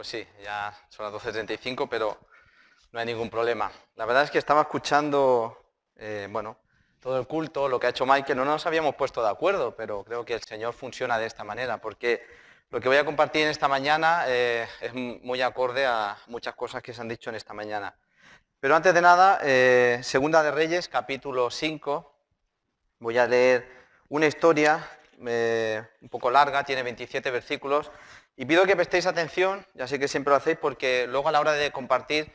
Pues sí, ya son las 12:35, pero no hay ningún problema. La verdad es que estaba escuchando, bueno, todo el culto, lo que ha hecho Michael. No nos habíamos puesto de acuerdo, pero creo que el Señor funciona de esta manera, porque lo que voy a compartir en esta mañana es muy acorde a muchas cosas que se han dicho en esta mañana. Pero antes de nada, Segunda de Reyes, capítulo 5, voy a leer una historia un poco larga, tiene 27 versículos, y pido que prestéis atención, ya sé que siempre lo hacéis, porque luego a la hora de compartir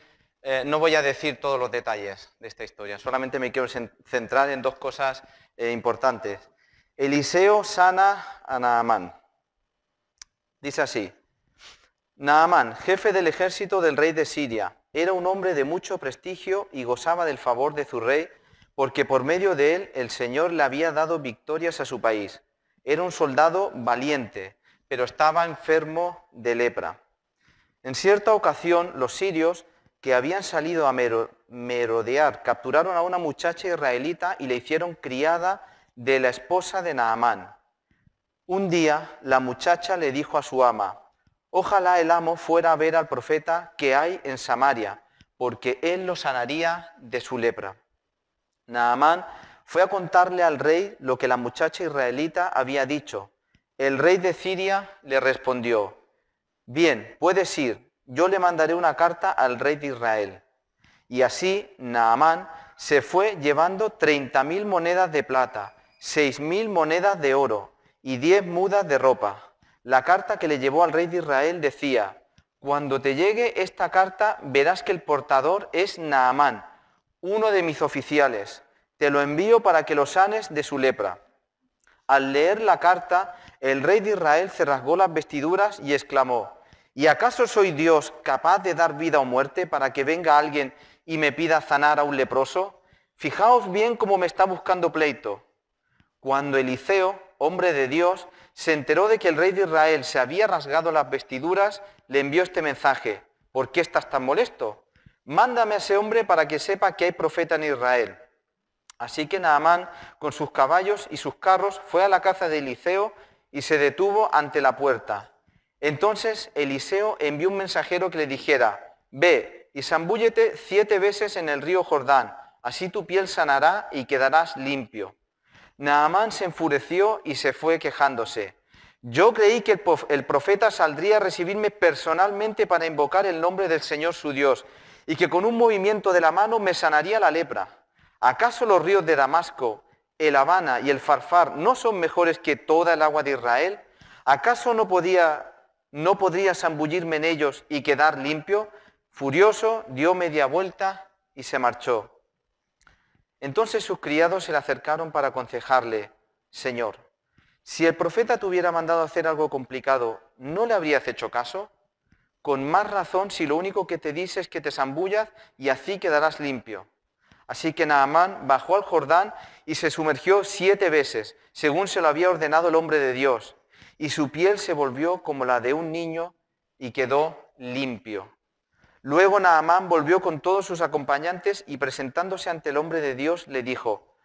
no voy a decir todos los detalles de esta historia, solamente me quiero centrar en dos cosas importantes. Eliseo sana a Naamán. Dice así: Naamán, jefe del ejército del rey de Siria, era un hombre de mucho prestigio y gozaba del favor de su rey, porque por medio de él el Señor le había dado victorias a su país. Era un soldado valiente, pero estaba enfermo de lepra. En cierta ocasión, los sirios, que habían salido a merodear, capturaron a una muchacha israelita y le hicieron criada de la esposa de Naamán. Un día, la muchacha le dijo a su ama: ojalá el amo fuera a ver al profeta que hay en Samaria, porque él lo sanaría de su lepra. Naamán fue a contarle al rey lo que la muchacha israelita había dicho. El rey de Siria le respondió: bien, puedes ir, yo le mandaré una carta al rey de Israel. Y así Naamán se fue llevando 30.000 monedas de plata, 6.000 monedas de oro y 10 mudas de ropa. La carta que le llevó al rey de Israel decía: cuando te llegue esta carta verás que el portador es Naamán, uno de mis oficiales. Te lo envío para que lo sanes de su lepra. Al leer la carta, el rey de Israel se rasgó las vestiduras y exclamó: ¿y acaso soy Dios capaz de dar vida o muerte para que venga alguien y me pida sanar a un leproso? Fijaos bien cómo me está buscando pleito. Cuando Eliseo, hombre de Dios, se enteró de que el rey de Israel se había rasgado las vestiduras, le envió este mensaje: ¿por qué estás tan molesto? Mándame a ese hombre para que sepa que hay profeta en Israel. Así que Naamán, con sus caballos y sus carros, fue a la casa de Eliseo y se detuvo ante la puerta. Entonces Eliseo envió un mensajero que le dijera: ve y zambúllete 7 veces en el río Jordán, así tu piel sanará y quedarás limpio. Naamán se enfureció y se fue quejándose: yo creí que el profeta saldría a recibirme personalmente para invocar el nombre del Señor su Dios, y que con un movimiento de la mano me sanaría la lepra. ¿Acaso los ríos de Damasco, el Habana y el Farfar no son mejores que toda el agua de Israel? ¿Acaso no podría zambullirme en ellos y quedar limpio? Furioso, dio media vuelta y se marchó. Entonces sus criados se le acercaron para aconsejarle: Señor, si el profeta te hubiera mandado hacer algo complicado, ¿no le habrías hecho caso? Con más razón si lo único que te dice es que te zambullas y así quedarás limpio. Así que Naamán bajó al Jordán y se sumergió 7 veces, según se lo había ordenado el hombre de Dios, y su piel se volvió como la de un niño y quedó limpio. Luego Naamán volvió con todos sus acompañantes y presentándose ante el hombre de Dios le dijo: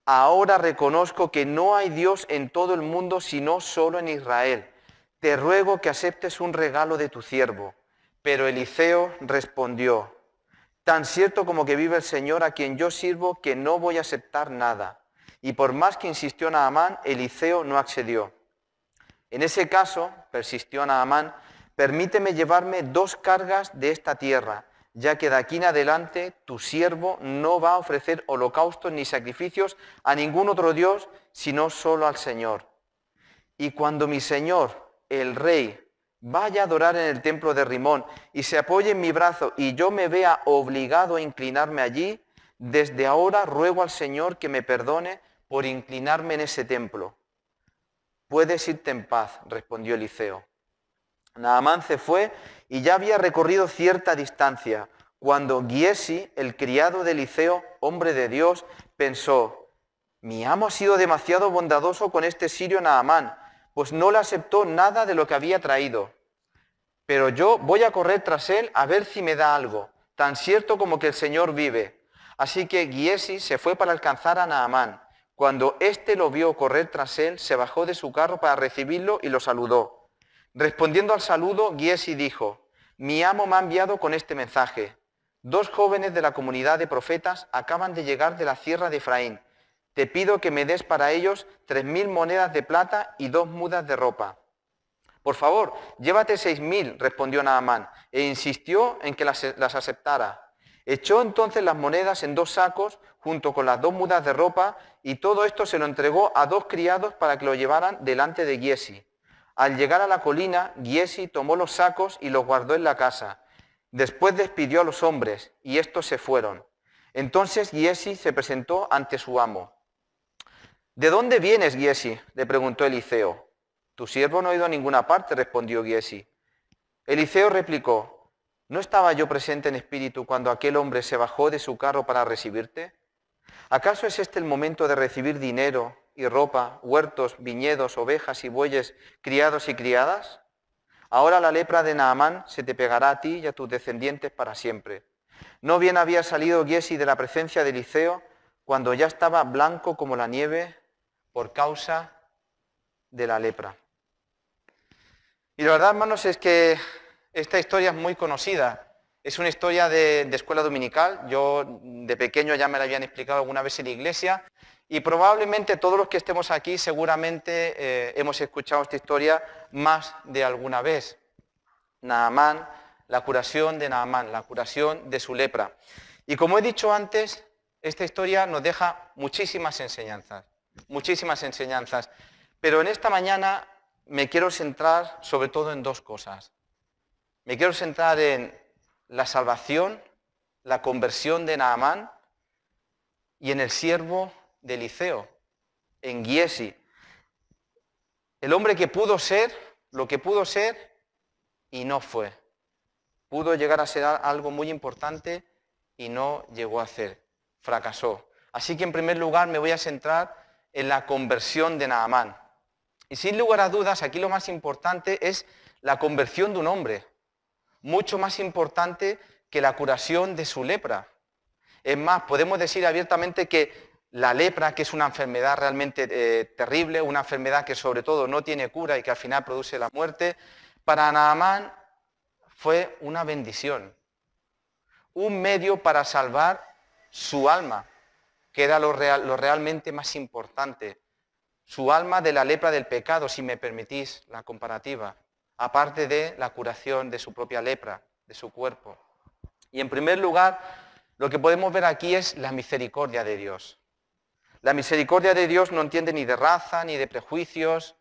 ahora reconozco que no hay Dios en todo el mundo sino solo en Israel. Te ruego que aceptes un regalo de tu siervo. Pero Eliseo respondió: tan cierto como que vive el Señor a quien yo sirvo, que no voy a aceptar nada. Y por más que insistió Naamán, Eliseo no accedió. En ese caso, persistió Naamán, permíteme llevarme 2 cargas de esta tierra, ya que de aquí en adelante tu siervo no va a ofrecer holocaustos ni sacrificios a ningún otro Dios, sino solo al Señor. Y cuando mi señor, el rey, vaya a adorar en el templo de Rimón y se apoye en mi brazo y yo me vea obligado a inclinarme allí, desde ahora ruego al Señor que me perdone por inclinarme en ese templo. Puedes irte en paz, respondió Eliseo. Naamán se fue y ya había recorrido cierta distancia, cuando Giesi, el criado de Eliseo, hombre de Dios, pensó: mi amo ha sido demasiado bondadoso con este sirio Naamán, pues no le aceptó nada de lo que había traído. Pero yo voy a correr tras él a ver si me da algo, tan cierto como que el Señor vive. Así que Giesi se fue para alcanzar a Naamán. Cuando éste lo vio correr tras él, se bajó de su carro para recibirlo y lo saludó. Respondiendo al saludo, Giesi dijo: mi amo me ha enviado con este mensaje. 2 jóvenes de la comunidad de profetas acaban de llegar de la sierra de Efraín. Te pido que me des para ellos 3000 monedas de plata y 2 mudas de ropa. Por favor, llévate 6000, respondió Naamán, e insistió en que las aceptara. Echó entonces las monedas en 2 sacos, junto con las 2 mudas de ropa, y todo esto se lo entregó a 2 criados para que lo llevaran delante de Giesi. Al llegar a la colina, Giesi tomó los sacos y los guardó en la casa. Después despidió a los hombres, y estos se fueron. Entonces Giesi se presentó ante su amo. ¿De dónde vienes, Giesi?, le preguntó Eliseo. Tu siervo no ha ido a ninguna parte, respondió Giesi. Eliseo replicó, ¿no estaba yo presente en espíritu cuando aquel hombre se bajó de su carro para recibirte? ¿Acaso es este el momento de recibir dinero y ropa, huertos, viñedos, ovejas y bueyes, criados y criadas? Ahora la lepra de Naamán se te pegará a ti y a tus descendientes para siempre. No bien había salido Giesi de la presencia de Eliseo, cuando ya estaba blanco como la nieve por causa de la lepra. Y la verdad, hermanos, es que esta historia es muy conocida. Es una historia de escuela dominical. Yo de pequeño ya me la habían explicado alguna vez en la iglesia y probablemente todos los que estemos aquí seguramente hemos escuchado esta historia más de alguna vez. Naamán, la curación de Naamán, la curación de su lepra. Y como he dicho antes, esta historia nos deja muchísimas enseñanzas, pero en esta mañana me quiero centrar sobre todo en 2 cosas. Me quiero centrar en la salvación, la conversión de Naamán y en el siervo de Eliseo, en Giesi. El hombre que pudo ser, lo que pudo ser y no fue. Pudo llegar a ser algo muy importante y no llegó a ser. Fracasó. Así que en primer lugar me voy a centrar en la conversión de Naamán. Y sin lugar a dudas, aquí lo más importante es la conversión de un hombre, mucho más importante que la curación de su lepra. Es más, podemos decir abiertamente que la lepra, que es una enfermedad realmente terrible, una enfermedad que sobre todo no tiene cura y que al final produce la muerte, para Naamán fue una bendición, un medio para salvar su alma, que era lo realmente más importante. Su alma de la lepra del pecado, si me permitís la comparativa, aparte de la curación de su propia lepra, de su cuerpo. Y en primer lugar, lo que podemos ver aquí es la misericordia de Dios. La misericordia de Dios no entiende ni de raza, ni de prejuicios,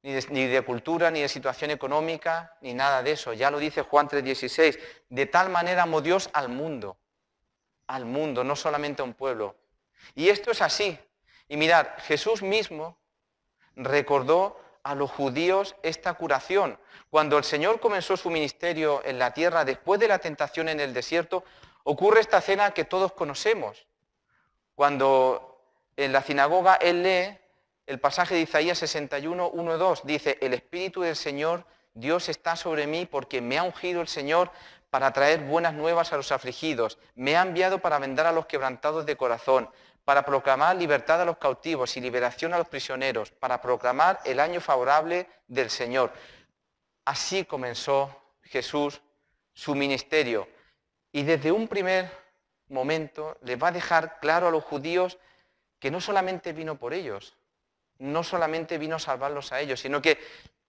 ni de cultura, ni de situación económica, ni nada de eso. Ya lo dice Juan 3:16. De tal manera amó Dios al mundo, no solamente a un pueblo. Y esto es así. Y mirad, Jesús mismo recordó a los judíos esta curación. Cuando el Señor comenzó su ministerio en la tierra, después de la tentación en el desierto, ocurre esta escena que todos conocemos. Cuando en la sinagoga Él lee el pasaje de Isaías 61, 1, 2, dice, el Espíritu del Señor, Dios está sobre mí porque me ha ungido el Señor para traer buenas nuevas a los afligidos. Me ha enviado para vendar a los quebrantados de corazón, para proclamar libertad a los cautivos y liberación a los prisioneros, para proclamar el año favorable del Señor. Así comenzó Jesús su ministerio. Y desde un primer momento les va a dejar claro a los judíos que no solamente vino por ellos, no solamente vino a salvarlos a ellos, sino que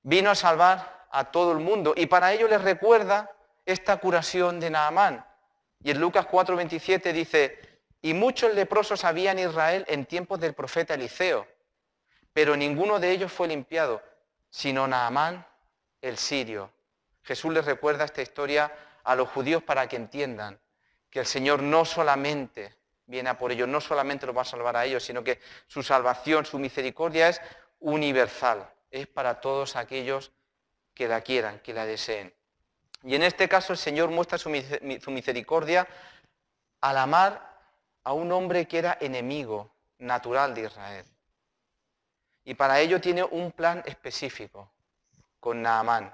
vino a salvar a todo el mundo. Y para ello les recuerda esta curación de Naamán. Y en Lucas 4:27 dice, y muchos leprosos había en Israel en tiempos del profeta Eliseo, pero ninguno de ellos fue limpiado, sino Naamán el sirio. Jesús les recuerda esta historia a los judíos para que entiendan que el Señor no solamente viene a por ellos, no solamente los va a salvar a ellos, sino que su salvación, su misericordia es universal, es para todos aquellos que la quieran, que la deseen. Y en este caso el Señor muestra su misericordia al amar a un hombre que era enemigo natural de Israel. Y para ello tiene un plan específico con Naamán.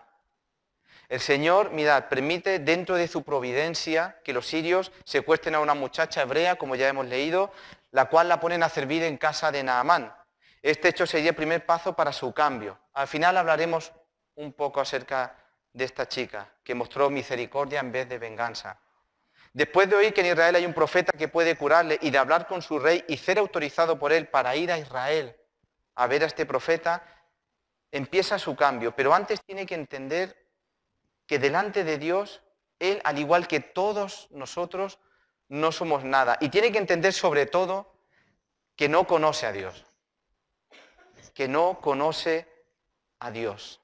El Señor, mirad, permite dentro de su providencia que los sirios secuestren a una muchacha hebrea, como ya hemos leído, la cual la ponen a servir en casa de Naamán. Este hecho sería el primer paso para su cambio. Al final hablaremos un poco acerca de esta chica, que mostró misericordia en vez de venganza. Después de oír que en Israel hay un profeta que puede curarle y de hablar con su rey y ser autorizado por él para ir a Israel a ver a este profeta, empieza su cambio. Pero antes tiene que entender que delante de Dios, él, al igual que todos nosotros, no somos nada. Y tiene que entender sobre todo que no conoce a Dios. Que no conoce a Dios.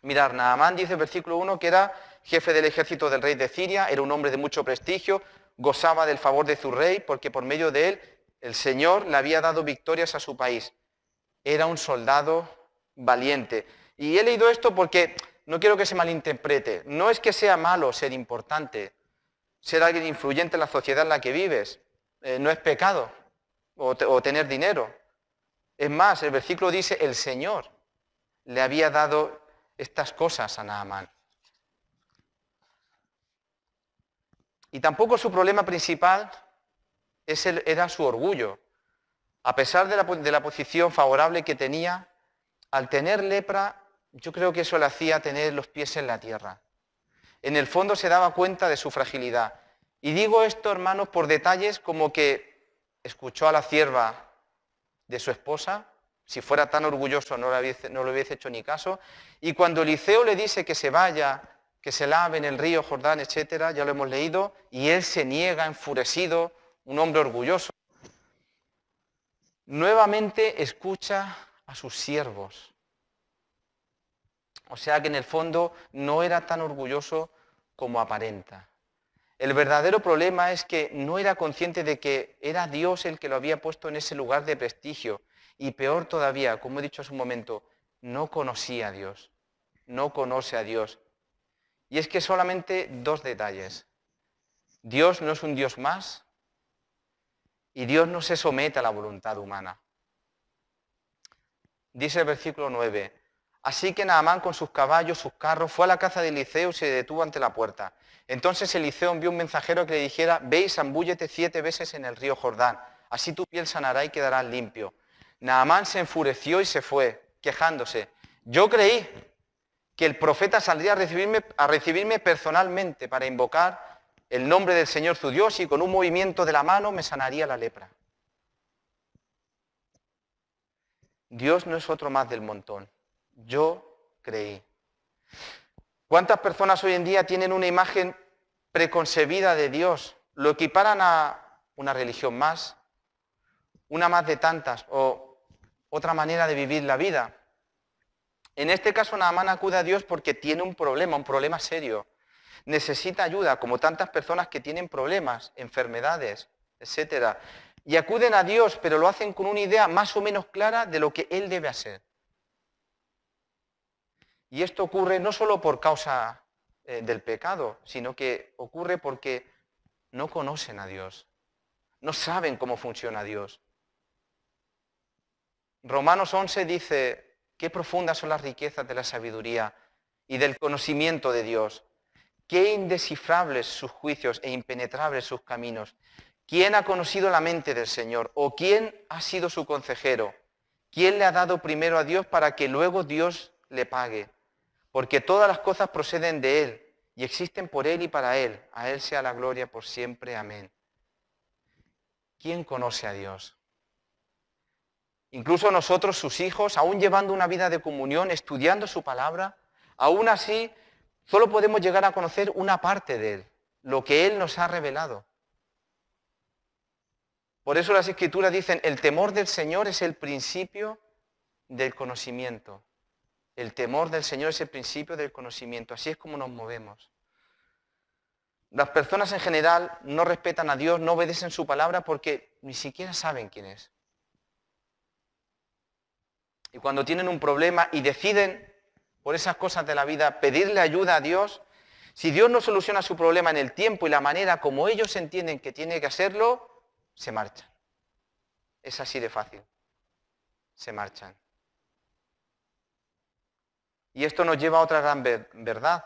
Mirad, Naamán dice en versículo 1 que era jefe del ejército del rey de Siria, era un hombre de mucho prestigio, gozaba del favor de su rey porque por medio de él el Señor le había dado victorias a su país. Era un soldado valiente. Y he leído esto porque no quiero que se malinterprete. No es que sea malo ser importante, ser alguien influyente en la sociedad en la que vives. No es pecado o tener dinero. Es más, el versículo dice, el Señor le había dado estas cosas a Naamán. Y tampoco su problema principal era su orgullo. A pesar de la posición favorable que tenía, al tener lepra, yo creo que eso le hacía tener los pies en la tierra. En el fondo se daba cuenta de su fragilidad. Y digo esto, hermanos, por detalles como que escuchó a la sierva de su esposa, si fuera tan orgulloso no le hubiese hecho ni caso, y cuando Eliseo le dice que se vaya, que se lave en el río Jordán, etcétera, ya lo hemos leído, y él se niega enfurecido, un hombre orgulloso. Nuevamente escucha a sus siervos. O sea que en el fondo no era tan orgulloso como aparenta. El verdadero problema es que no era consciente de que era Dios el que lo había puesto en ese lugar de prestigio. Y peor todavía, como he dicho hace un momento, no conocía a Dios. No conoce a Dios. Y es que solamente dos detalles. Dios no es un Dios más y Dios no se somete a la voluntad humana. Dice el versículo 9, así que Naamán con sus caballos, sus carros, fue a la casa de Eliseo y se detuvo ante la puerta. Entonces Eliseo envió un mensajero que le dijera, ve y zambúllete 7 veces en el río Jordán, así tu piel sanará y quedarás limpio. Naamán se enfureció y se fue, quejándose. Yo creí que el profeta saldría a recibirme personalmente para invocar el nombre del Señor su Dios y con un movimiento de la mano me sanaría la lepra. Dios no es otro más del montón. Yo creí. ¿Cuántas personas hoy en día tienen una imagen preconcebida de Dios? Lo equiparan a una religión más, una más de tantas, o otra manera de vivir la vida. En este caso, Naamán acude a Dios porque tiene un problema serio. Necesita ayuda, como tantas personas que tienen problemas, enfermedades, etcétera. Y acuden a Dios, pero lo hacen con una idea más o menos clara de lo que Él debe hacer. Y esto ocurre no solo por causa del pecado, sino que ocurre porque no conocen a Dios. No saben cómo funciona Dios. Romanos 11 dice, qué profundas son las riquezas de la sabiduría y del conocimiento de Dios. Qué indescifrables sus juicios e impenetrables sus caminos. ¿Quién ha conocido la mente del Señor? ¿O quién ha sido su consejero? ¿Quién le ha dado primero a Dios para que luego Dios le pague? Porque todas las cosas proceden de Él y existen por Él y para Él. A Él sea la gloria por siempre. Amén. ¿Quién conoce a Dios? Incluso nosotros, sus hijos, aún llevando una vida de comunión, estudiando su palabra, aún así solo podemos llegar a conocer una parte de Él, lo que Él nos ha revelado. Por eso las Escrituras dicen, el temor del Señor es el principio del conocimiento. El temor del Señor es el principio del conocimiento. Así es como nos movemos. Las personas en general no respetan a Dios, no obedecen su palabra porque ni siquiera saben quién es. Y cuando tienen un problema y deciden, por esas cosas de la vida, pedirle ayuda a Dios, si Dios no soluciona su problema en el tiempo y la manera como ellos entienden que tiene que hacerlo, se marchan. Es así de fácil. Se marchan. Y esto nos lleva a otra gran verdad.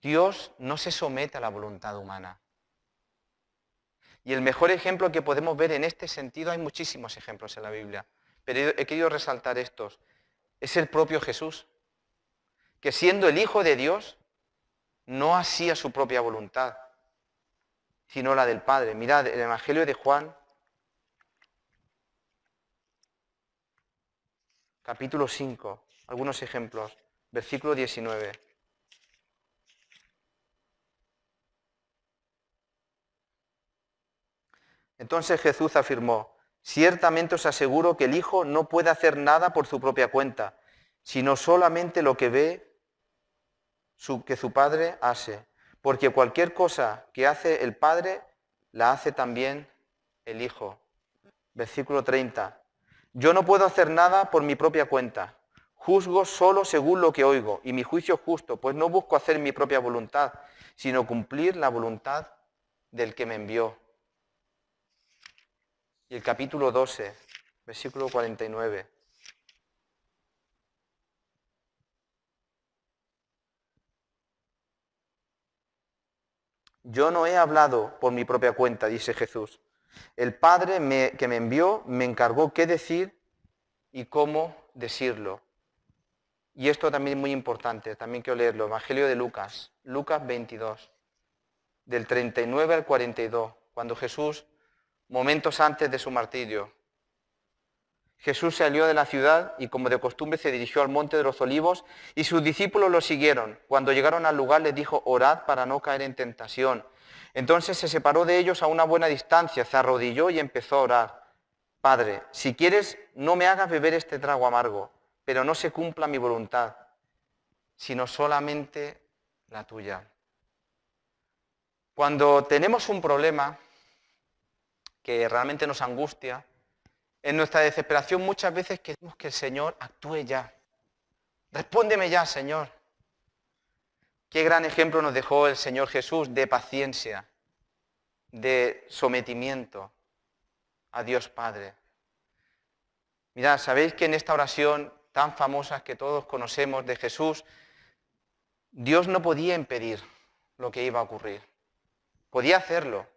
Dios no se somete a la voluntad humana. Y el mejor ejemplo que podemos ver en este sentido, hay muchísimos ejemplos en la Biblia, pero he querido resaltar estos. Es el propio Jesús. que siendo el Hijo de Dios, no hacía su propia voluntad, sino la del Padre. Mirad, el Evangelio de Juan, capítulo 5, algunos ejemplos, versículo 19. Entonces Jesús afirmó: ciertamente os aseguro que el Hijo no puede hacer nada por su propia cuenta, sino solamente lo que ve que su Padre hace. Porque cualquier cosa que hace el Padre, la hace también el Hijo. Versículo 30. Yo no puedo hacer nada por mi propia cuenta. Juzgo solo según lo que oigo, y mi juicio es justo, pues no busco hacer mi propia voluntad, sino cumplir la voluntad del que me envió. Y el capítulo 12, versículo 49. Yo no he hablado por mi propia cuenta, dice Jesús. El Padre que me envió me encargó qué decir y cómo decirlo. Y esto también es muy importante, también quiero leerlo. Evangelio de Lucas, Lucas 22, del 39 al 42, cuando Jesús, momentos antes de su martirio, Jesús salió de la ciudad y como de costumbre se dirigió al monte de los olivos y sus discípulos lo siguieron. Cuando llegaron al lugar les dijo: orad para no caer en tentación. Entonces se separó de ellos a una buena distancia, se arrodilló y empezó a orar: Padre, si quieres, no me hagas beber este trago amargo, pero no se cumpla mi voluntad, sino solamente la tuya. Cuando tenemos un problema que realmente nos angustia, en nuestra desesperación muchas veces queremos que el Señor actúe ya. Respóndeme ya, Señor. Qué gran ejemplo nos dejó el Señor Jesús de paciencia, de sometimiento a Dios Padre. Mirad, ¿sabéis que en esta oración tan famosa que todos conocemos de Jesús, Dios no podía impedir lo que iba a ocurrir? Podía hacerlo,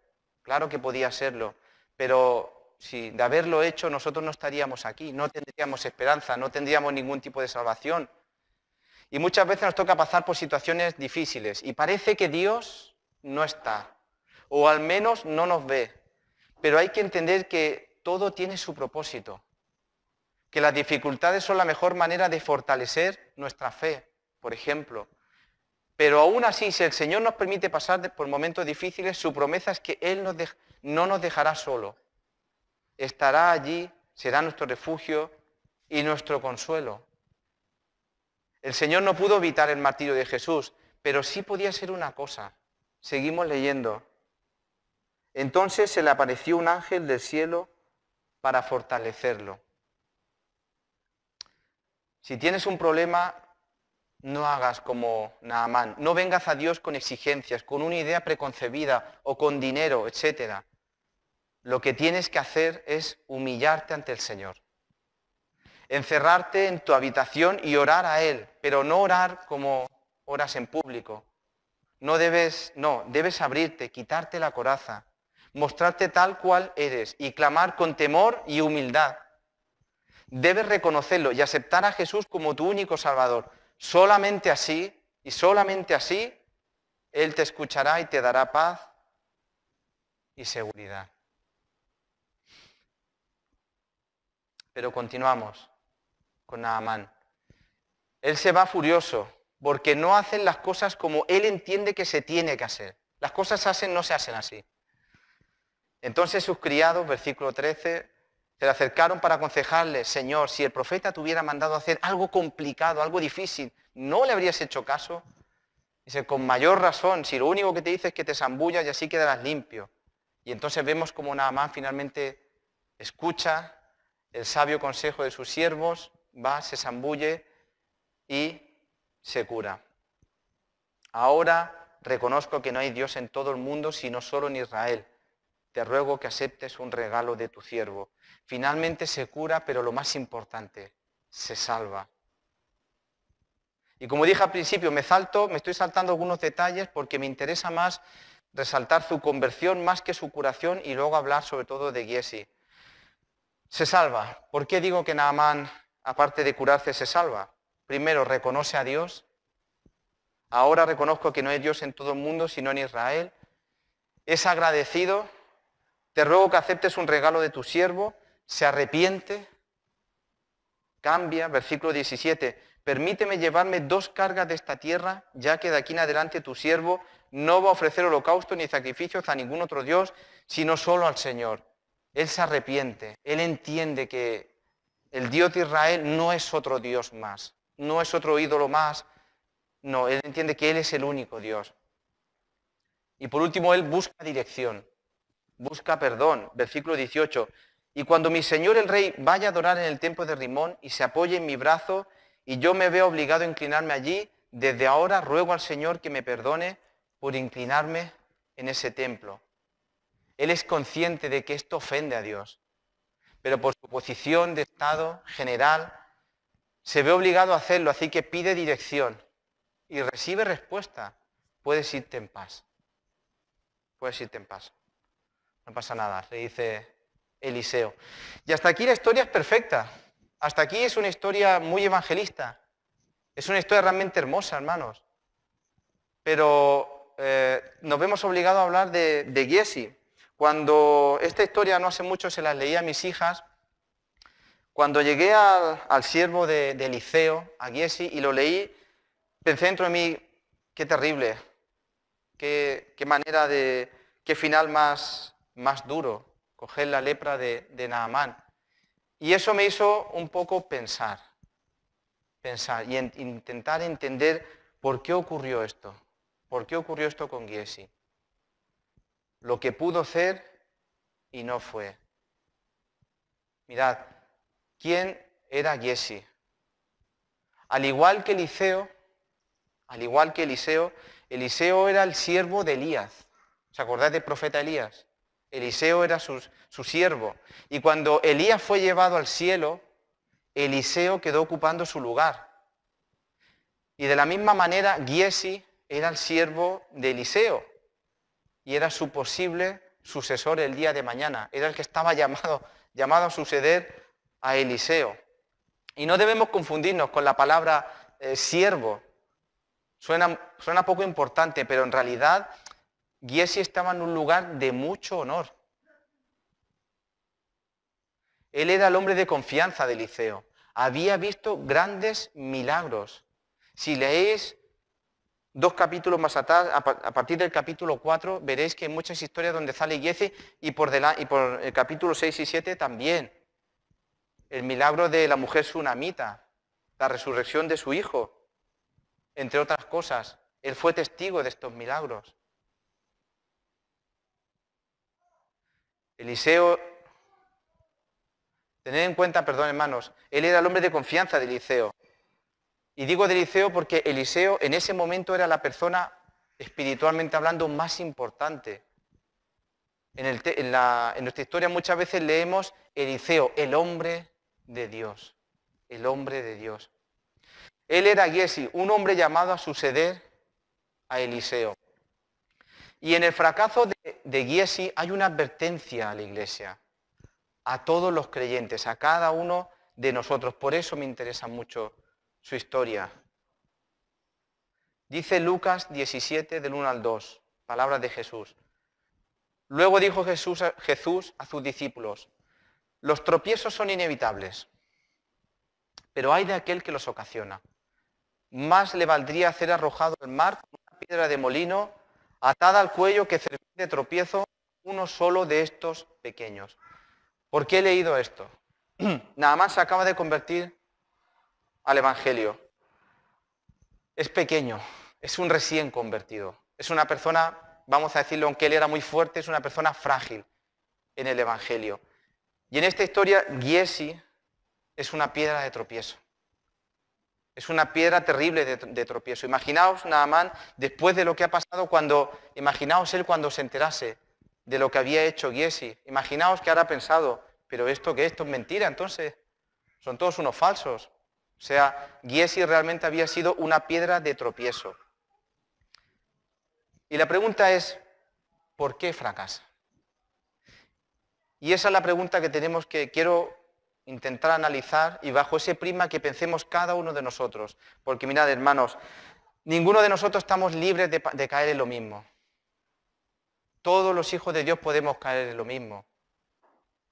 claro que podía hacerlo, pero si de haberlo hecho nosotros no estaríamos aquí, no tendríamos esperanza, no tendríamos ningún tipo de salvación. Y muchas veces nos toca pasar por situaciones difíciles y parece que Dios no está, o al menos no nos ve. Pero hay que entender que todo tiene su propósito, que las dificultades son la mejor manera de fortalecer nuestra fe, por ejemplo. Pero aún así, si el Señor nos permite pasar por momentos difíciles, su promesa es que Él no nos dejará solo. Estará allí, será nuestro refugio y nuestro consuelo. El Señor no pudo evitar el martirio de Jesús, pero sí podía ser una cosa. Seguimos leyendo. Entonces se le apareció un ángel del cielo para fortalecerlo. Si tienes un problema, no hagas como Naamán. No vengas a Dios con exigencias, con una idea preconcebida o con dinero, etc. Lo que tienes que hacer es humillarte ante el Señor. Encerrarte en tu habitación y orar a Él, pero no orar como oras en público. Debes abrirte, quitarte la coraza, mostrarte tal cual eres y clamar con temor y humildad. Debes reconocerlo y aceptar a Jesús como tu único Salvador. Solamente así, y solamente así, Él te escuchará y te dará paz y seguridad. Pero continuamos con Naamán. Él se va furioso porque no hacen las cosas como él entiende que se tiene que hacer. Las cosas no se hacen así. Entonces sus criados, versículo 13, se le acercaron para aconsejarle: Señor, si el profeta te hubiera mandado a hacer algo complicado, algo difícil, ¿no le habrías hecho caso? Dice: con mayor razón, si lo único que te dice es que te zambullas y así quedarás limpio. Y entonces vemos como Naamán finalmente escucha el sabio consejo de sus siervos, va, se zambulle y se cura. Ahora reconozco que no hay Dios en todo el mundo, sino solo en Israel. Te ruego que aceptes un regalo de tu siervo. Finalmente se cura, pero lo más importante, se salva. Y como dije al principio, me estoy saltando algunos detalles porque me interesa más resaltar su conversión más que su curación y luego hablar sobre todo de Giesi. Se salva. ¿Por qué digo que Naamán, aparte de curarse, se salva? Primero, reconoce a Dios Ahora reconozco que no hay Dios en todo el mundo, sino en Israel. Es agradecido. Te ruego que aceptes un regalo de tu siervo. Se arrepiente. Cambia. Versículo 17. Permíteme llevarme 2 cargas de esta tierra, ya que de aquí en adelante tu siervo no va a ofrecer holocausto ni sacrificios a ningún otro Dios, sino solo al Señor. Él se arrepiente. Él entiende que el Dios de Israel no es otro Dios más. No es otro ídolo más. No, él entiende que Él es el único Dios. Y por último, él busca dirección, busca perdón. Versículo 18. Y cuando mi señor el rey vaya a adorar en el templo de Rimón y se apoye en mi brazo y yo me vea obligado a inclinarme allí, desde ahora ruego al Señor que me perdone por inclinarme en ese templo. Él es consciente de que esto ofende a Dios, pero por su posición de Estado general se ve obligado a hacerlo, así que pide dirección. Y recibe respuesta. Puedes irte en paz. Puedes irte en paz. No pasa nada, le dice Eliseo. Y hasta aquí la historia es perfecta. Hasta aquí es una historia muy evangelista. Es una historia realmente hermosa, hermanos. Pero nos vemos obligados a hablar de Giesi. Cuando esta historia no hace mucho se la leí a mis hijas, cuando llegué al siervo de Eliseo, a Giesi, y lo leí, pensé dentro de mí, qué terrible, qué manera qué final más duro, coger la lepra de Naamán. Y eso me hizo un poco pensar y intentar entender por qué ocurrió esto. ¿Por qué ocurrió esto con Giesi? Lo que pudo ser y no fue. Mirad, ¿quién era Giesi? Al igual que Eliseo, Eliseo era el siervo de Elías. ¿Os acordáis del profeta Elías? Eliseo era su siervo. Y cuando Elías fue llevado al cielo, Eliseo quedó ocupando su lugar. Y de la misma manera, Giesi era el siervo de Eliseo. Y era su posible sucesor el día de mañana. Era el que estaba llamado a suceder a Eliseo. Y no debemos confundirnos con la palabra siervo. Suena poco importante, pero en realidad Giesi estaba en un lugar de mucho honor. Él era el hombre de confianza de Eliseo. Había visto grandes milagros. Si leéis 2 capítulos más atrás, a partir del capítulo 4, veréis que hay muchas historias donde sale Giesi y por el capítulo 6 y 7 también. El milagro de la mujer sunamita, la resurrección de su hijo, entre otras cosas. Él fue testigo de estos milagros. Eliseo, tened en cuenta, perdón hermanos, él era el hombre de confianza de Eliseo. Y digo de Eliseo porque Eliseo en ese momento era la persona, espiritualmente hablando, más importante. En nuestra historia muchas veces leemos Eliseo, el hombre de Dios. El hombre de Dios. Él era Giesi, un hombre llamado a suceder a Eliseo. Y en el fracaso de Giesi hay una advertencia a la iglesia, a todos los creyentes, a cada uno de nosotros. Por eso me interesa mucho su historia. Dice Lucas 17, del 1 al 2, palabras de Jesús. Luego dijo Jesús a sus discípulos, los tropiezos son inevitables, pero hay de aquel que los ocasiona. Más le valdría ser arrojado al mar con una piedra de molino atada al cuello que servir de tropiezo uno solo de estos pequeños. ¿Por qué he leído esto? Naamán se acaba de convertir al Evangelio. Es pequeño, es un recién convertido. Es una persona, vamos a decirlo, aunque él era muy fuerte, es una persona frágil en el Evangelio. Y en esta historia, Giesi es una piedra de tropiezo. Es una piedra terrible de tropiezo. Imaginaos Naamán después de lo que ha pasado imaginaos él cuando se enterase de lo que había hecho Giesi. Imaginaos que habrá pensado, pero esto es mentira, entonces son todos unos falsos. O sea, Giesi realmente había sido una piedra de tropiezo. Y la pregunta es, ¿por qué fracasa? Y esa es la pregunta que quiero intentar analizar y bajo ese prisma que pensemos cada uno de nosotros. Porque mirad, hermanos, Ninguno de nosotros estamos libres de caer en lo mismo. Todos los hijos de Dios podemos caer en lo mismo.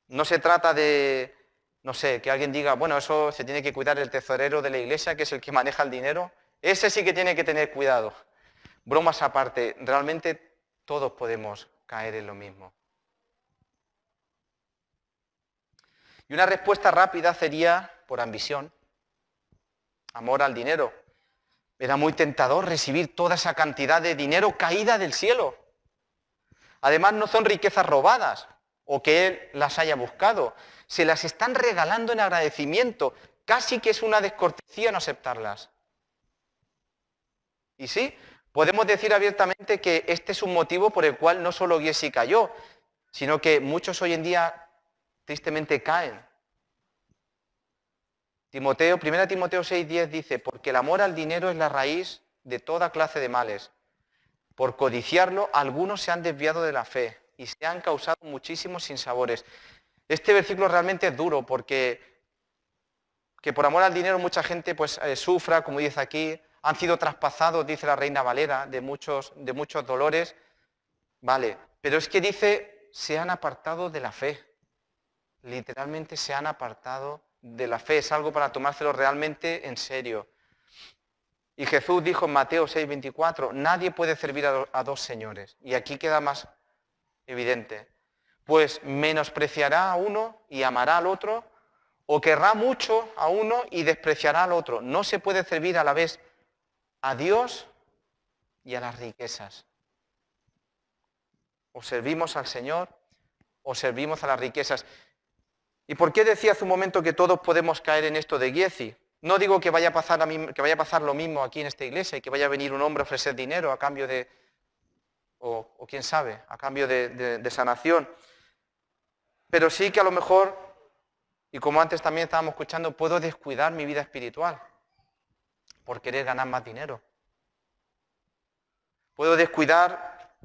No se trata de, no sé, que alguien diga, bueno, eso se tiene que cuidar el tesorero de la iglesia, que es el que maneja el dinero. Ese sí que tiene que tener cuidado. Bromas aparte, realmente todos podemos caer en lo mismo. Y una respuesta rápida sería por ambición, amor al dinero. Era muy tentador recibir toda esa cantidad de dinero caída del cielo. Además, no son riquezas robadas o que él las haya buscado. Se las están regalando en agradecimiento. Casi que es una descortesía no aceptarlas. Y sí, podemos decir abiertamente que este es un motivo por el cual no solo Giesi cayó, sino que muchos hoy en día tristemente caen. 1 Timoteo 6:10 dice, porque el amor al dinero es la raíz de toda clase de males. Por codiciarlo, algunos se han desviado de la fe y se han causado muchísimos sinsabores. Este versículo realmente es duro porque que por amor al dinero mucha gente pues sufra, como dice aquí, han sido traspasados, dice la Reina Valera, de muchos dolores. Vale, pero es que dice, se han apartado de la fe. Literalmente se han apartado de la fe. Es algo para tomárselo realmente en serio. Y Jesús dijo en Mateo 6:24, nadie puede servir a dos señores. Y aquí queda más evidente. Pues menospreciará a uno y amará al otro, o querrá mucho a uno y despreciará al otro. No se puede servir a la vez a Dios y a las riquezas. O servimos al Señor o servimos a las riquezas. ¿Y por qué decía hace un momento que todos podemos caer en esto de Giezi? No digo que vaya a pasar lo mismo aquí en esta iglesia y que vaya a venir un hombre a ofrecer dinero a cambio de, o quién sabe, a cambio de sanación. Pero sí que a lo mejor, y como antes también estábamos escuchando, puedo descuidar mi vida espiritual por querer ganar más dinero. Puedo descuidar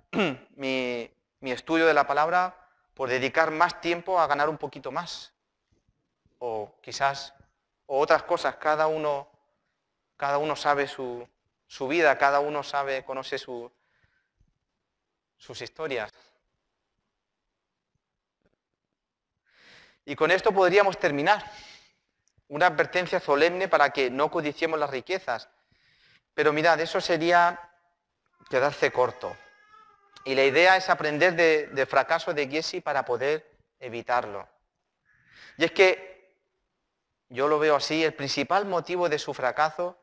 mi estudio de la palabra por dedicar más tiempo a ganar un poquito más. O quizás, o otras cosas, cada uno sabe su vida, cada uno conoce sus historias. Y con esto podríamos terminar. Una advertencia solemne para que no codiciemos las riquezas. Pero mirad, eso sería quedarse corto. Y la idea es aprender de fracaso de Giezi para poder evitarlo. Y es que, yo lo veo así, el principal motivo de su fracaso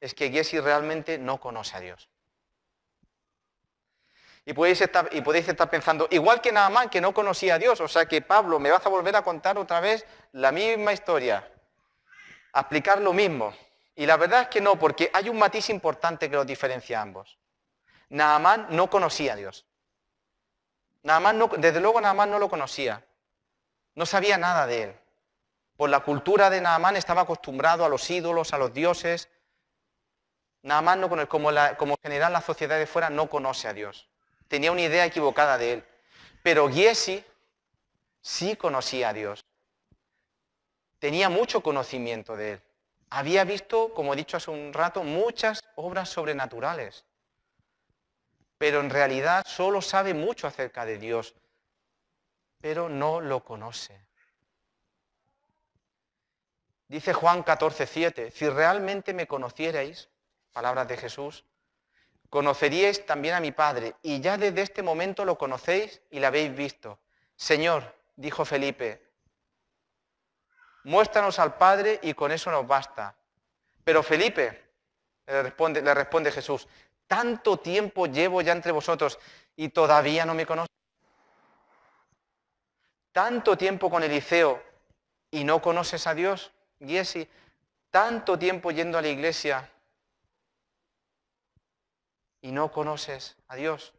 es que Giezi realmente no conoce a Dios. Y podéis estar pensando, igual que Naamán, que no conocía a Dios, o sea que Pablo, me vas a volver a contar otra vez la misma historia, a explicar lo mismo. Y la verdad es que no, porque hay un matiz importante que los diferencia a ambos. Naamán no conocía a Dios. Desde luego Naamán no lo conocía. No sabía nada de él. Por la cultura de Naamán estaba acostumbrado a los ídolos, a los dioses. Naamán no conoce, como en general la sociedad de fuera no conoce a Dios. Tenía una idea equivocada de él. Pero Giezi sí conocía a Dios. Tenía mucho conocimiento de él. Había visto, como he dicho hace un rato, muchas obras sobrenaturales. Pero en realidad solo sabe mucho acerca de Dios, pero no lo conoce. Dice Juan 14:7, si realmente me conocierais, palabras de Jesús, conoceríais también a mi Padre, y ya desde este momento lo conocéis y lo habéis visto. Señor, dijo Felipe, muéstranos al Padre y con eso nos basta. Pero Felipe, le responde Jesús, tanto tiempo llevo ya entre vosotros y todavía no me conocéis. Tanto tiempo con Eliseo y no conoces a Dios, Giezi. Tanto tiempo yendo a la iglesia y no conoces a Dios.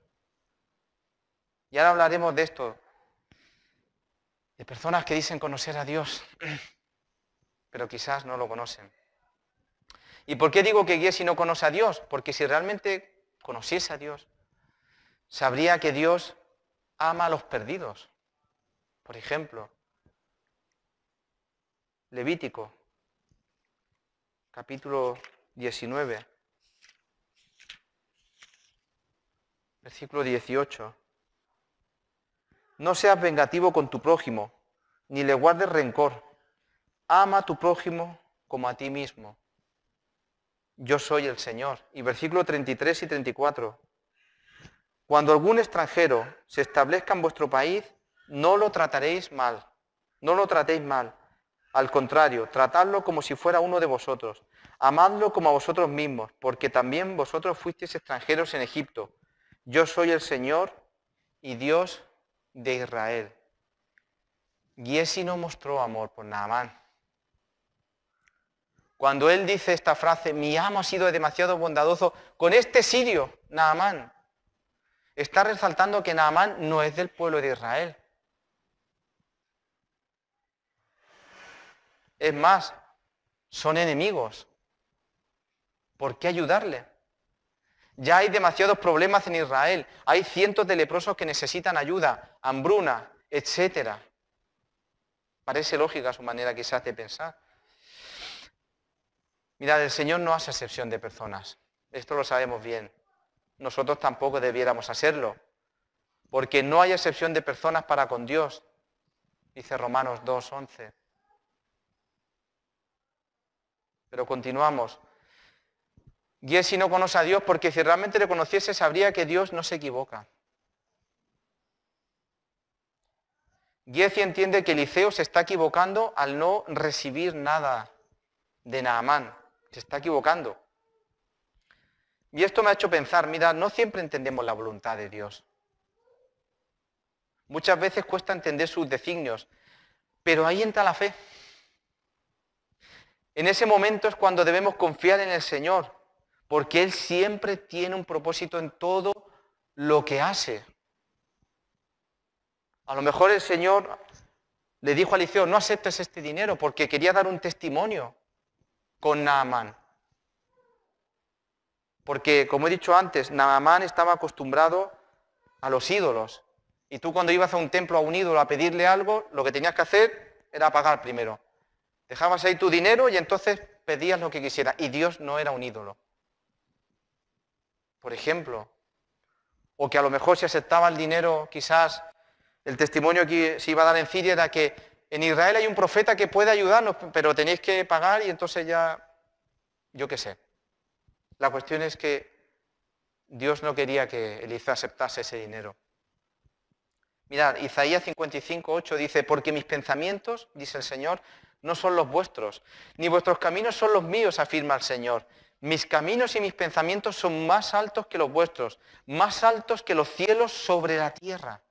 Y ahora hablaremos de esto, de personas que dicen conocer a Dios, pero quizás no lo conocen. ¿Y por qué digo que Giezi no conoce a Dios? Porque si realmente conociese a Dios, sabría que Dios ama a los perdidos. Por ejemplo, Levítico, capítulo 19. Versículo 18. No seas vengativo con tu prójimo, ni le guardes rencor. Ama a tu prójimo como a ti mismo. Yo soy el Señor. Y versículo 33 y 34. Cuando algún extranjero se establezca en vuestro país, no lo trataréis mal. No lo tratéis mal. Al contrario, tratadlo como si fuera uno de vosotros. Amadlo como a vosotros mismos, porque también vosotros fuisteis extranjeros en Egipto. Yo soy el Señor y Dios de Israel. Giesi no mostró amor por Naamán. Cuando él dice esta frase, mi amo ha sido demasiado bondadoso con este sirio, Naamán, está resaltando que Naamán no es del pueblo de Israel. Es más, son enemigos. ¿Por qué ayudarle? Ya hay demasiados problemas en Israel. Hay cientos de leprosos que necesitan ayuda, hambruna, etc. Parece lógica su manera quizás de pensar. Mirad, el Señor no hace excepción de personas. Esto lo sabemos bien. Nosotros tampoco debiéramos hacerlo. Porque no hay excepción de personas para con Dios. Dice Romanos 2:11. Pero continuamos. Giesi no conoce a Dios porque si realmente le conociese sabría que Dios no se equivoca. Giesi entiende que Eliseo se está equivocando al no recibir nada de Naamán. Se está equivocando. Y esto me ha hecho pensar, mira, no siempre entendemos la voluntad de Dios. Muchas veces cuesta entender sus designios, pero ahí entra la fe. En ese momento es cuando debemos confiar en el Señor, porque Él siempre tiene un propósito en todo lo que hace. A lo mejor el Señor le dijo a Eliseo, no aceptes este dinero, porque quería dar un testimonio con Naamán. Porque, como he dicho antes, Naamán estaba acostumbrado a los ídolos. Y tú cuando ibas a un templo, a un ídolo, a pedirle algo, lo que tenías que hacer era pagar primero. Dejabas ahí tu dinero y entonces pedías lo que quisieras. Y Dios no era un ídolo. Por ejemplo. O que a lo mejor si aceptaba el dinero, quizás el testimonio que se iba a dar en Siria era que en Israel hay un profeta que puede ayudarnos, pero tenéis que pagar y entonces ya, yo qué sé. La cuestión es que Dios no quería que Eliseo aceptase ese dinero. Mirad, Isaías 55:8 dice, porque mis pensamientos, dice el Señor, no son los vuestros, ni vuestros caminos son los míos, afirma el Señor. Mis caminos y mis pensamientos son más altos que los vuestros, más altos que los cielos sobre la tierra.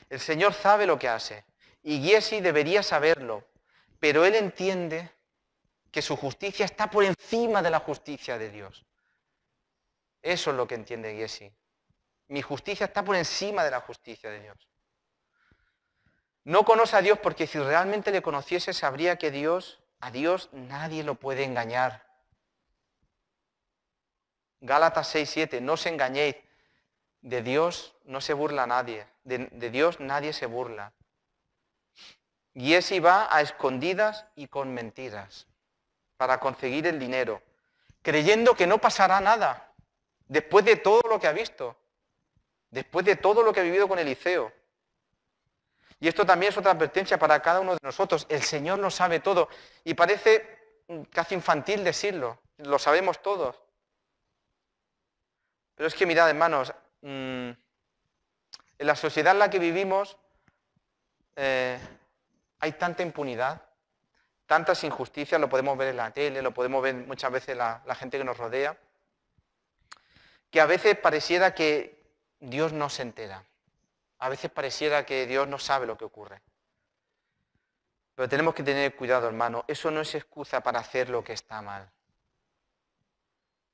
El Señor sabe lo que hace, y Giesi debería saberlo, pero Él entiende que su justicia está por encima de la justicia de Dios. Eso es lo que entiende Giesi. Mi justicia está por encima de la justicia de Dios. No conoce a Dios porque si realmente le conociese sabría que a Dios nadie lo puede engañar. Gálatas 6:7, no os engañéis, de Dios no se burla nadie, de Dios nadie se burla. Giesi va a escondidas y con mentiras para conseguir el dinero, creyendo que no pasará nada, después de todo lo que ha visto, después de todo lo que ha vivido con Eliseo. Y esto también es otra advertencia para cada uno de nosotros. El Señor lo sabe todo. Y parece casi infantil decirlo. Lo sabemos todos. Pero es que mirad, hermanos, en la sociedad en la que vivimos hay tanta impunidad, tantas injusticias, lo podemos ver en la tele, lo podemos ver muchas veces la gente que nos rodea, que a veces pareciera que Dios no se entera. A veces pareciera que Dios no sabe lo que ocurre. Pero tenemos que tener cuidado, hermano. Eso no es excusa para hacer lo que está mal.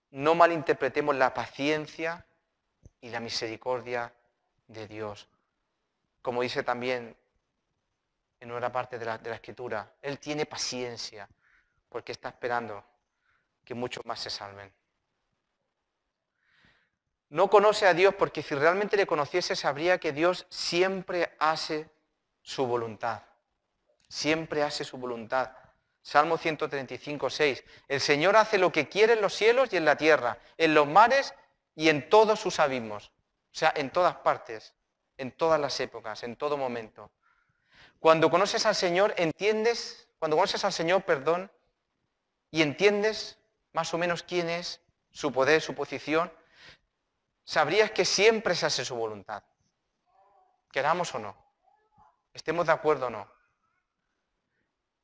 No malinterpretemos la paciencia y la misericordia de Dios. Como dice también en una parte de la Escritura, Él tiene paciencia porque está esperando que muchos más se salven. No conoce a Dios porque si realmente le conociese sabría que Dios siempre hace su voluntad. Siempre hace su voluntad. Salmo 135:6. El Señor hace lo que quiere en los cielos y en la tierra, en los mares y en todos sus abismos, o sea, en todas partes, en todas las épocas, en todo momento. Cuando conoces al Señor, perdón, y entiendes más o menos quién es, su poder, su posición, sabrías que siempre se hace su voluntad, queramos o no, estemos de acuerdo o no.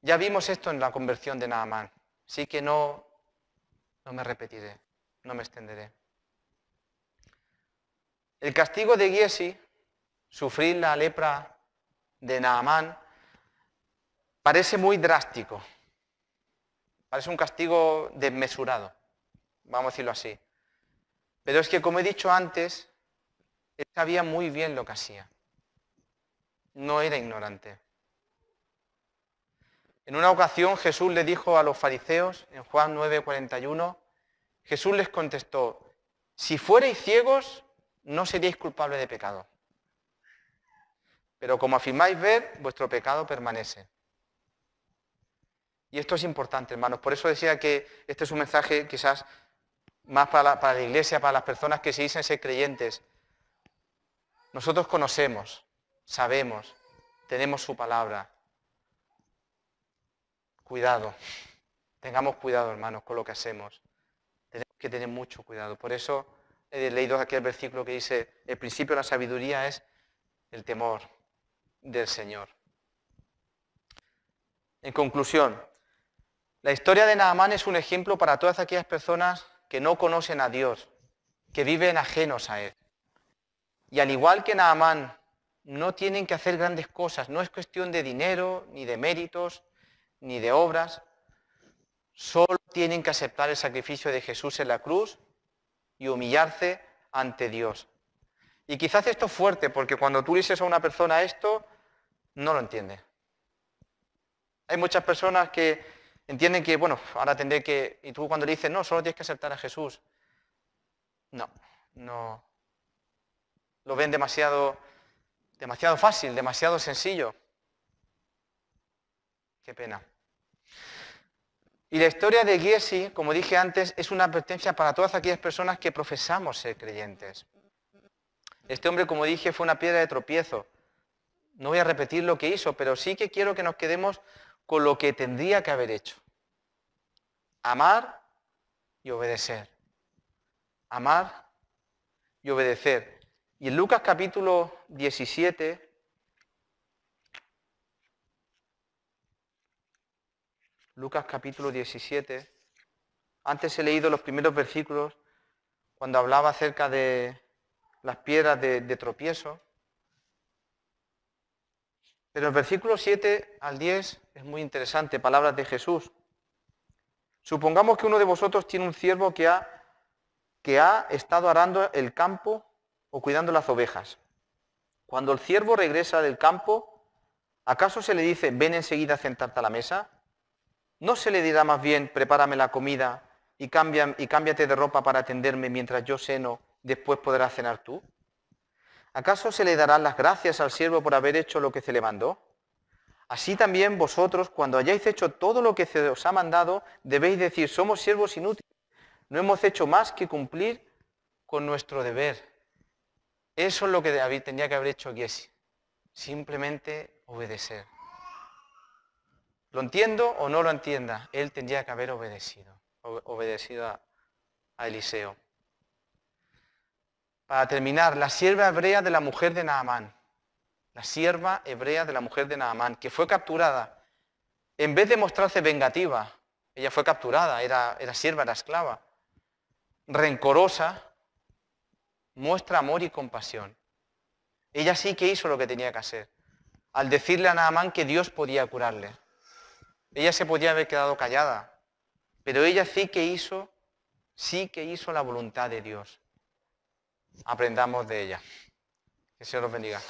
Ya vimos esto en la conversión de Naamán, así que no me repetiré, no me extenderé. El castigo de Giesi, sufrir la lepra de Naamán, parece muy drástico, parece un castigo desmesurado, vamos a decirlo así. Pero es que, como he dicho antes, él sabía muy bien lo que hacía, no era ignorante. En una ocasión Jesús le dijo a los fariseos, en Juan 9:41, Jesús les contestó, si fuerais ciegos, no seríais culpables de pecado. Pero como afirmáis ver, vuestro pecado permanece. Y esto es importante, hermanos. Por eso decía que este es un mensaje quizás más para la iglesia, para las personas que se dicen ser creyentes. Nosotros conocemos, sabemos, tenemos su palabra. Cuidado, tengamos cuidado, hermanos, con lo que hacemos. Tenemos que tener mucho cuidado. Por eso he leído aquel versículo que dice, el principio de la sabiduría es el temor del Señor. En conclusión, la historia de Naamán es un ejemplo para todas aquellas personas que no conocen a Dios, que viven ajenos a Él. Y al igual que Naamán, no tienen que hacer grandes cosas, no es cuestión de dinero, ni de méritos, ni de obras, solo tienen que aceptar el sacrificio de Jesús en la cruz y humillarse ante Dios. Y quizás esto es fuerte, porque cuando tú dices a una persona esto, no lo entiende. Hay muchas personas que entienden que, bueno, ahora tendré que... Y tú cuando le dices, no, solo tienes que aceptar a Jesús. No. Lo ven demasiado fácil, demasiado sencillo. Qué pena. Y la historia de Giesi, como dije antes, es una advertencia para todas aquellas personas que profesamos ser creyentes. Este hombre, como dije, fue una piedra de tropiezo. No voy a repetir lo que hizo, pero sí que quiero que nos quedemos con lo que tendría que haber hecho. Amar y obedecer. Amar y obedecer. Y en Lucas capítulo 17... Lucas capítulo 17, antes he leído los primeros versículos cuando hablaba acerca de las piedras de tropiezo, pero el versículo 7 al 10 es muy interesante, palabras de Jesús. Supongamos que uno de vosotros tiene un siervo que ha estado arando el campo o cuidando las ovejas. Cuando el siervo regresa del campo, ¿acaso se le dice, ven enseguida a sentarte a la mesa? ¿No se le dirá más bien, prepárame la comida y cámbiate de ropa para atenderme mientras yo ceno, después podrás cenar tú? ¿Acaso se le darán las gracias al siervo por haber hecho lo que se le mandó? Así también vosotros, cuando hayáis hecho todo lo que se os ha mandado, debéis decir, somos siervos inútiles, no hemos hecho más que cumplir con nuestro deber. Eso es lo que David tendría que haber hecho Giesi, simplemente obedecer. ¿Lo entiendo o no lo entienda? Él tendría que haber obedecido a Eliseo. Para terminar, la sierva hebrea de la mujer de Naamán. La sierva hebrea de la mujer de Naamán, que fue capturada. En vez de mostrarse vengativa, ella fue capturada, era sierva, era esclava. Rencorosa, muestra amor y compasión. Ella sí que hizo lo que tenía que hacer, al decirle a Naamán que Dios podía curarle. Ella se podía haber quedado callada, pero ella sí que hizo la voluntad de Dios. Aprendamos de ella. Que Señor los bendiga.